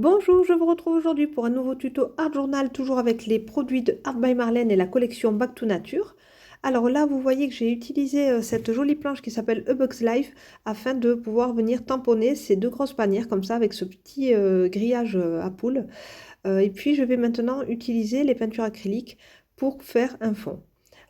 Bonjour, je vous retrouve aujourd'hui pour un nouveau tuto Art Journal, toujours avec les produits de Art by Marlène et la collection Back to Nature. Alors là, vous voyez que j'ai utilisé cette jolie planche qui s'appelle A Bug's Life afin de pouvoir venir tamponner ces deux grosses panières comme ça avec ce petit grillage à poules. Et puis, je vais maintenant utiliser les peintures acryliques pour faire un fond.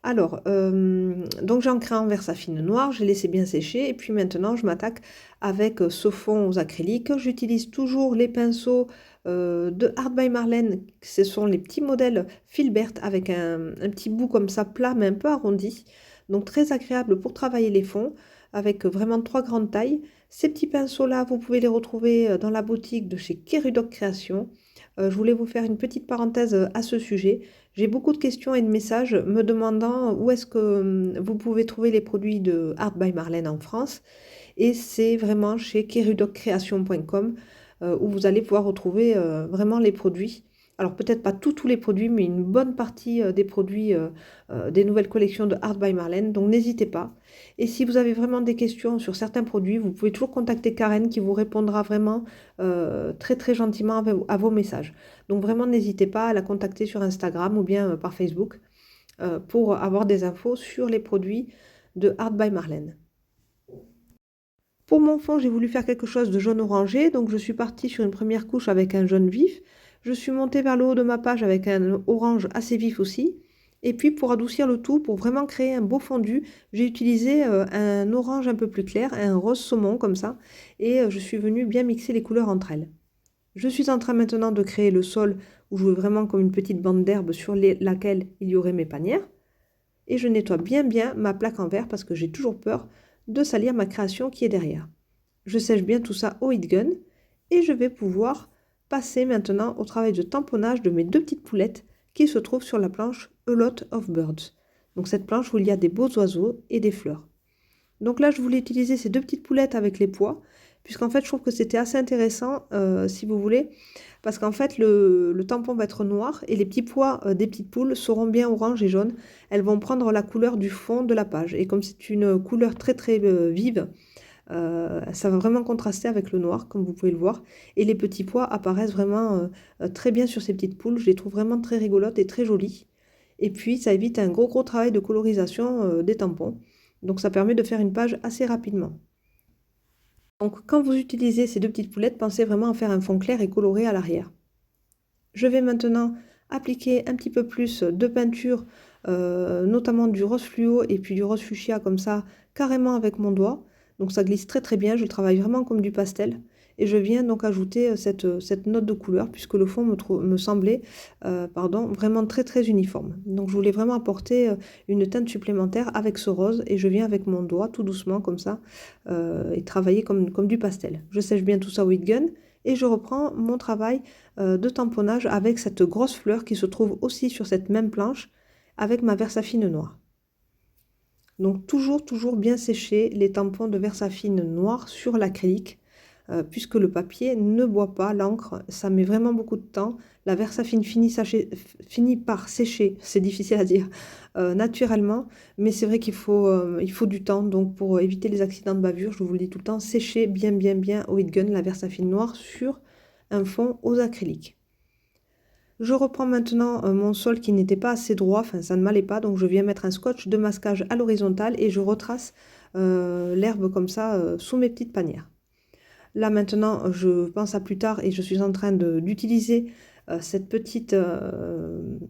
Alors, donc j'ai ancré en Versafine noir, j'ai laissé bien sécher et puis maintenant je m'attaque avec ce fond aux acryliques. J'utilise toujours les pinceaux de Art by Marlène, ce sont les petits modèles Filbert avec un petit bout comme ça plat mais un peu arrondi. Donc très agréable pour travailler les fonds avec vraiment trois grandes tailles. Ces petits pinceaux-là, vous pouvez les retrouver dans la boutique de chez Kerudoc Création. Je voulais vous faire une petite parenthèse à ce sujet. J'ai beaucoup de questions et de messages me demandant où est-ce que vous pouvez trouver les produits de Art by Marlène en France. Et c'est vraiment chez kerudocreation.com où vous allez pouvoir retrouver vraiment les produits. Alors peut-être pas tous les produits, mais une bonne partie des produits des nouvelles collections de Art by Marlène. Donc n'hésitez pas. Et si vous avez vraiment des questions sur certains produits, vous pouvez toujours contacter Karen qui vous répondra vraiment très très gentiment à vos messages. Donc vraiment n'hésitez pas à la contacter sur Instagram ou bien par Facebook pour avoir des infos sur les produits de Art by Marlène. Pour mon fond, j'ai voulu faire quelque chose de jaune orangé, donc je suis partie sur une première couche avec un jaune vif. Je suis montée vers le haut de ma page avec un orange assez vif aussi. Et puis pour adoucir le tout, pour vraiment créer un beau fondu, j'ai utilisé un orange un peu plus clair, un rose saumon comme ça. Et je suis venue bien mixer les couleurs entre elles. Je suis en train maintenant de créer le sol où je veux vraiment comme une petite bande d'herbe sur laquelle il y aurait mes panières. Et je nettoie bien ma plaque en verre parce que j'ai toujours peur de salir ma création qui est derrière. Je sèche bien tout ça au heat gun et je vais pouvoir passer maintenant au travail de tamponnage de mes deux petites poulettes qui se trouvent sur la planche A Lot of Birds. Donc cette planche où il y a des beaux oiseaux et des fleurs. Donc là, je voulais utiliser ces deux petites poulettes avec les pois, puisqu'en fait, je trouve que c'était assez intéressant, si vous voulez, parce qu'en fait, le tampon va être noir et les petits pois des petites poules seront bien orange et jaune. Elles vont prendre la couleur du fond de la page. Et comme c'est une couleur très très vive, ça va vraiment contraster avec le noir, comme vous pouvez le voir. Et les petits pois apparaissent vraiment très bien sur ces petites poules. Je les trouve vraiment très rigolotes et très jolies. Et puis, ça évite un gros travail de colorisation des tampons. Donc, ça permet de faire une page assez rapidement. Donc, quand vous utilisez ces deux petites poulettes, pensez vraiment à faire un fond clair et coloré à l'arrière. Je vais maintenant appliquer un petit peu plus de peinture, notamment du rose fluo et puis du rose fuchsia comme ça, carrément avec mon doigt. Donc ça glisse très très bien, je le travaille vraiment comme du pastel. Et je viens donc ajouter cette note de couleur puisque le fond me semblait vraiment très très uniforme. Donc je voulais vraiment apporter une teinte supplémentaire avec ce rose et je viens avec mon doigt tout doucement comme ça et travailler comme du pastel. Je sèche bien tout ça au heat gun et je reprends mon travail de tamponnage avec cette grosse fleur qui se trouve aussi sur cette même planche avec ma Versafine noire. Donc toujours bien sécher les tampons de Versafine noire sur l'acrylique puisque le papier ne boit pas, l'encre, ça met vraiment beaucoup de temps. La Versafine finit par sécher, c'est difficile à dire, naturellement, mais c'est vrai il faut du temps. Donc pour éviter les accidents de bavure, je vous le dis tout le temps, séchez bien au heat gun la Versafine noire sur un fond aux acryliques. Je reprends maintenant mon sol qui n'était pas assez droit, enfin ça ne m'allait pas, donc je viens mettre un scotch de masquage à l'horizontale et je retrace l'herbe comme ça sous mes petites panières. Là maintenant, je pense à plus tard et je suis en train d'utiliser cette petite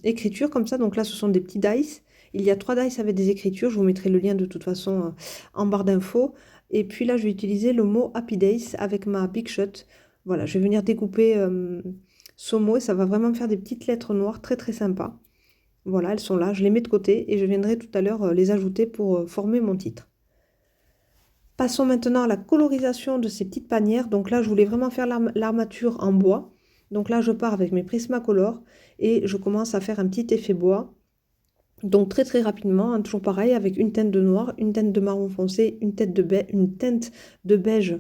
écriture comme ça. Donc là, ce sont des petits dice. Il y a 3 dice avec des écritures. Je vous mettrai le lien de toute façon en barre d'infos. Et puis là, je vais utiliser le mot Happy Days avec ma Big Shot. Voilà, je vais venir découper ce mot et ça va vraiment me faire des petites lettres noires très très sympas. Voilà, elles sont là. Je les mets de côté et je viendrai tout à l'heure les ajouter pour former mon titre. Passons maintenant à la colorisation de ces petites panières. Donc là, je voulais vraiment faire l'armature en bois. Donc là, je pars avec mes Prismacolor et je commence à faire un petit effet bois. Donc très rapidement, hein, toujours pareil, avec une teinte de noir, une teinte de marron foncé, une teinte de beige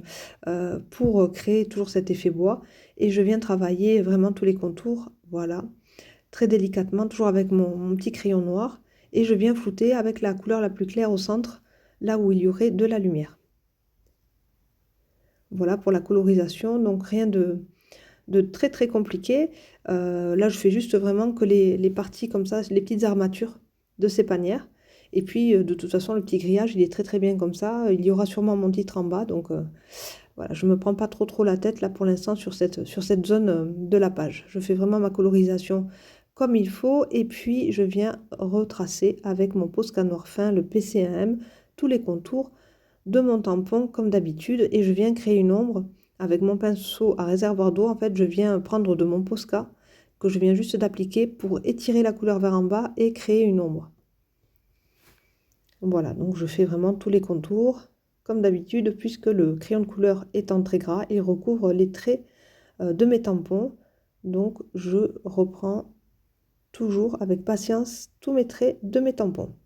pour créer toujours cet effet bois. Et je viens travailler vraiment tous les contours, voilà, très délicatement, toujours avec mon petit crayon noir. Et je viens flouter avec la couleur la plus claire au centre, là où il y aurait de la lumière. Voilà pour la colorisation, donc rien de de très très compliqué. Là, je fais juste vraiment que les parties comme ça, les petites armatures de ces panières. Et puis, de toute façon, le petit grillage, il est très très bien comme ça. Il y aura sûrement mon titre en bas. Donc, voilà, je ne me prends pas trop la tête là pour l'instant sur cette zone de la page. Je fais vraiment ma colorisation comme il faut. Et puis, je viens retracer avec mon Posca noir fin, le PC1M, tous les contours de mon tampon comme d'habitude. Et je viens créer une ombre avec mon pinceau à réservoir d'eau. En fait, je viens prendre de mon Posca que je viens juste d'appliquer pour étirer la couleur vers en bas et créer une ombre. Voilà, donc je fais vraiment tous les contours comme d'habitude puisque le crayon de couleur étant très gras, il recouvre les traits de mes tampons. Donc je reprends toujours avec patience tous mes traits de mes tampons.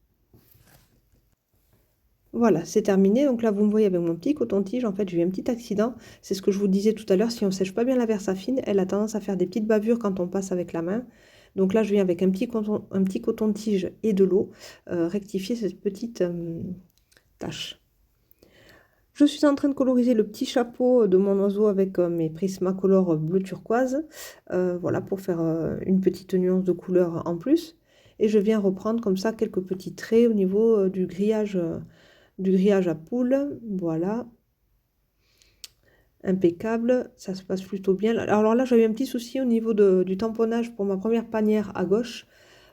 Voilà, c'est terminé. Donc là, vous me voyez avec mon petit coton-tige. En fait, j'ai eu un petit accident. C'est ce que je vous disais tout à l'heure. Si on ne sèche pas bien la Versafine, elle a tendance à faire des petites bavures quand on passe avec la main. Donc là, je viens avec un petit coton-tige et de l'eau rectifier cette petite tache. Je suis en train de coloriser le petit chapeau de mon oiseau avec mes Prismacolor bleu turquoise. Voilà, pour faire une petite nuance de couleur en plus. Et je viens reprendre comme ça quelques petits traits au niveau du grillage à poule. Voilà. Impeccable. Ça se passe plutôt bien. Alors là, j'avais un petit souci au niveau du tamponnage pour ma première panière à gauche.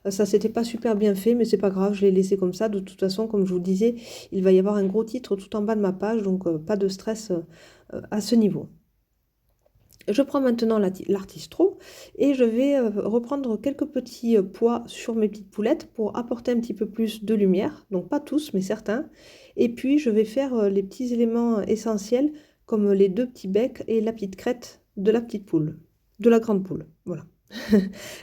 Ça s'était pas super bien fait, mais c'est pas grave, je l'ai laissé comme ça. De toute façon, comme je vous disais, il va y avoir un gros titre tout en bas de ma page, donc pas de stress à ce niveau. Je prends maintenant l'artistro et je vais reprendre quelques petits pois sur mes petites poulettes pour apporter un petit peu plus de lumière, donc pas tous, mais certains. Et puis je vais faire les petits éléments essentiels comme les deux petits becs et la petite crête de la petite poule, de la grande poule. Voilà.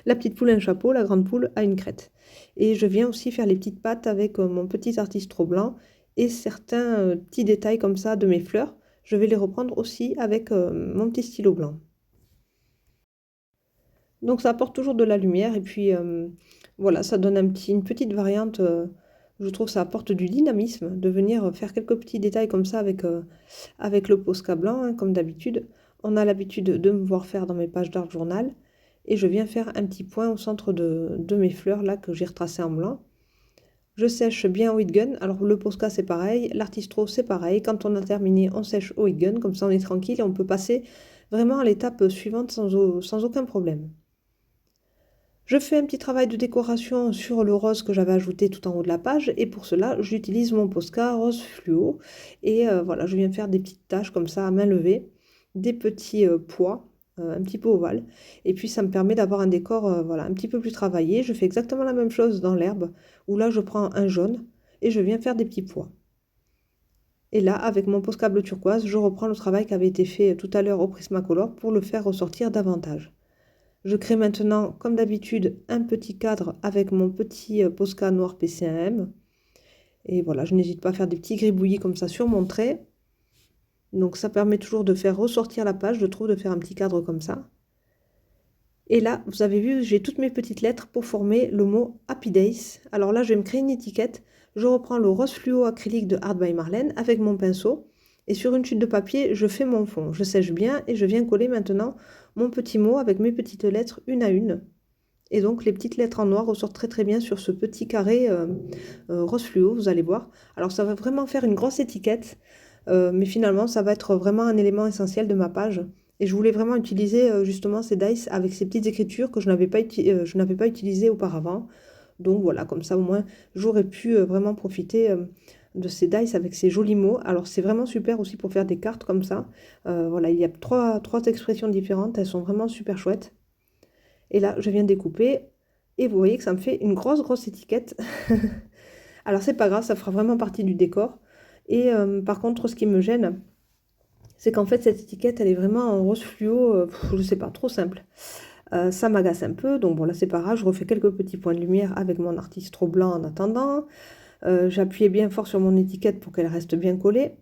La petite poule a un chapeau, la grande poule a une crête. Et je viens aussi faire les petites pattes avec mon petit artistro blanc et certains petits détails comme ça de mes fleurs. Je vais les reprendre aussi avec mon petit stylo blanc. Donc ça apporte toujours de la lumière et puis voilà, ça donne une petite variante. Je trouve que ça apporte du dynamisme de venir faire quelques petits détails comme ça avec le Posca blanc, hein, comme d'habitude. On a l'habitude de me voir faire dans mes pages d'art journal. Et je viens faire un petit point au centre de mes fleurs là que j'ai retracé en blanc. Je sèche bien au heat gun. Alors le Posca c'est pareil, l'artistro c'est pareil. Quand on a terminé, on sèche au heat gun, comme ça on est tranquille et on peut passer vraiment à l'étape suivante sans aucun problème. Je fais un petit travail de décoration sur le rose que j'avais ajouté tout en haut de la page et pour cela j'utilise mon Posca rose fluo et voilà, je viens faire des petites taches comme ça à main levée, des petits pois un petit peu ovales et puis ça me permet d'avoir un décor voilà, un petit peu plus travaillé. Je fais exactement la même chose dans l'herbe où là je prends un jaune et je viens faire des petits pois. Et là, avec mon Posca bleu turquoise, je reprends le travail qui avait été fait tout à l'heure au Prismacolor pour le faire ressortir davantage. Je crée maintenant, comme d'habitude, un petit cadre avec mon petit Posca noir PC1M. Et voilà, je n'hésite pas à faire des petits gribouillis comme ça sur mon trait. Donc ça permet toujours de faire ressortir la page, je trouve, de faire un petit cadre comme ça. Et là, vous avez vu, j'ai toutes mes petites lettres pour former le mot Happy Days. Alors là, je vais me créer une étiquette. Je reprends le rose fluo acrylique de Art by Marlène avec mon pinceau. Et sur une chute de papier, je fais mon fond. Je sèche bien et je viens coller maintenant mon petit mot avec mes petites lettres une à une. Et donc les petites lettres en noir ressortent très très bien sur ce petit carré rose fluo, vous allez voir. Alors ça va vraiment faire une grosse étiquette, mais finalement ça va être vraiment un élément essentiel de ma page. Et je voulais vraiment utiliser justement ces dice avec ces petites écritures que je n'avais pas utilisées auparavant. Donc voilà, comme ça au moins j'aurais pu vraiment profiter de ces dice avec ces jolis mots. Alors c'est vraiment super aussi pour faire des cartes comme ça. Voilà, il y a trois expressions différentes, elles sont vraiment super chouettes. Et là, je viens découper et vous voyez que ça me fait une grosse étiquette. Alors c'est pas grave, ça fera vraiment partie du décor. Et par contre, ce qui me gêne, c'est qu'en fait cette étiquette, elle est vraiment en rose fluo, je sais pas, trop simple. Ça m'agace un peu, donc bon là c'est pas grave, je refais quelques petits points de lumière avec mon artistro blanc en attendant. J'appuyais bien fort sur mon étiquette pour qu'elle reste bien collée.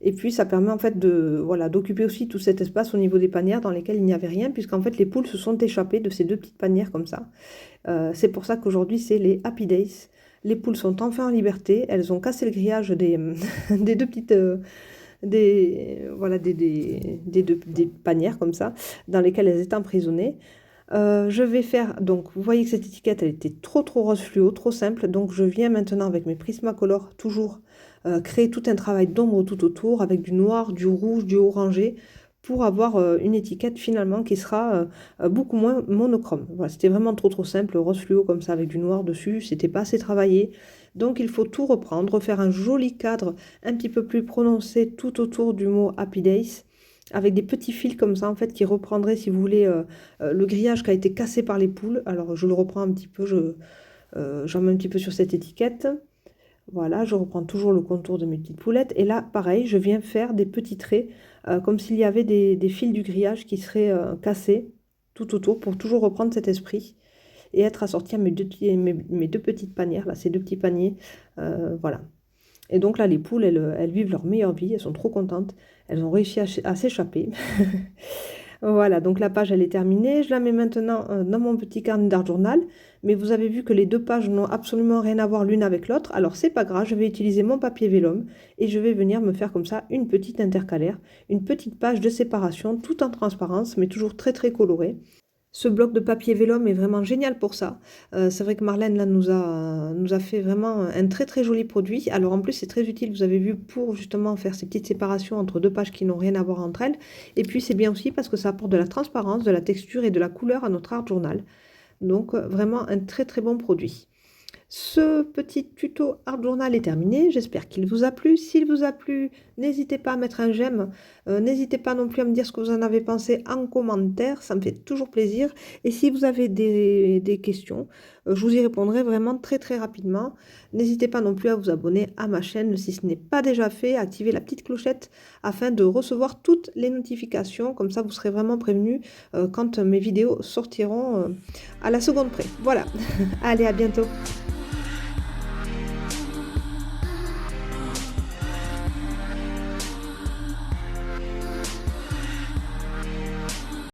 Et puis ça permet en fait d'occuper aussi tout cet espace au niveau des panières dans lesquelles il n'y avait rien, puisqu'en fait les poules se sont échappées de ces deux petites panières comme ça. C'est pour ça qu'aujourd'hui c'est les Happy Days. Les poules sont enfin en liberté, elles ont cassé le grillage des deux petites voilà, des panières comme ça, dans lesquelles elles étaient emprisonnées. Je vais faire, donc vous voyez que cette étiquette, elle était trop rose fluo, trop simple. Donc je viens maintenant avec mes Prismacolor, toujours créer tout un travail d'ombre tout autour, avec du noir, du rouge, du orangé, pour avoir une étiquette finalement qui sera beaucoup moins monochrome. Voilà, c'était vraiment trop simple, rose fluo comme ça avec du noir dessus, c'était pas assez travaillé. Donc il faut tout reprendre, refaire un joli cadre un petit peu plus prononcé tout autour du mot Happy Days, avec des petits fils comme ça en fait qui reprendraient, si vous voulez, le grillage qui a été cassé par les poules. Alors je le reprends un petit peu, j'en mets un petit peu sur cette étiquette. Voilà, je reprends toujours le contour de mes petites poulettes. Et là, pareil, je viens faire des petits traits, comme s'il y avait des fils du grillage qui seraient cassés tout autour, pour toujours reprendre cet esprit et être assorti à mes deux petites panières, là, ces deux petits paniers. Voilà. Et donc là, les poules, elles vivent leur meilleure vie, elles sont trop contentes. Elles ont réussi à s'échapper. Voilà, donc la page, elle est terminée. Je la mets maintenant dans mon petit carnet d'art journal. Mais vous avez vu que les deux pages n'ont absolument rien à voir l'une avec l'autre. Alors, c'est pas grave, je vais utiliser mon papier vélum et je vais venir me faire comme ça une petite intercalaire, une petite page de séparation, tout en transparence, mais toujours très colorée. Ce bloc de papier vélum est vraiment génial pour ça. C'est vrai que Marlène là, nous a fait vraiment un très joli produit. Alors en plus c'est très utile, vous avez vu, pour justement faire ces petites séparations entre deux pages qui n'ont rien à voir entre elles. Et puis c'est bien aussi parce que ça apporte de la transparence, de la texture et de la couleur à notre art journal. Donc vraiment un très bon produit. Ce petit tuto art journal est terminé, j'espère qu'il vous a plu. S'il vous a plu, n'hésitez pas à mettre un j'aime, n'hésitez pas non plus à me dire ce que vous en avez pensé en commentaire, ça me fait toujours plaisir. Et si vous avez des questions, je vous y répondrai vraiment très rapidement. N'hésitez pas non plus à vous abonner à ma chaîne si ce n'est pas déjà fait, activer la petite clochette afin de recevoir toutes les notifications, comme ça vous serez vraiment prévenus quand mes vidéos sortiront à la seconde près. Voilà, allez, à bientôt.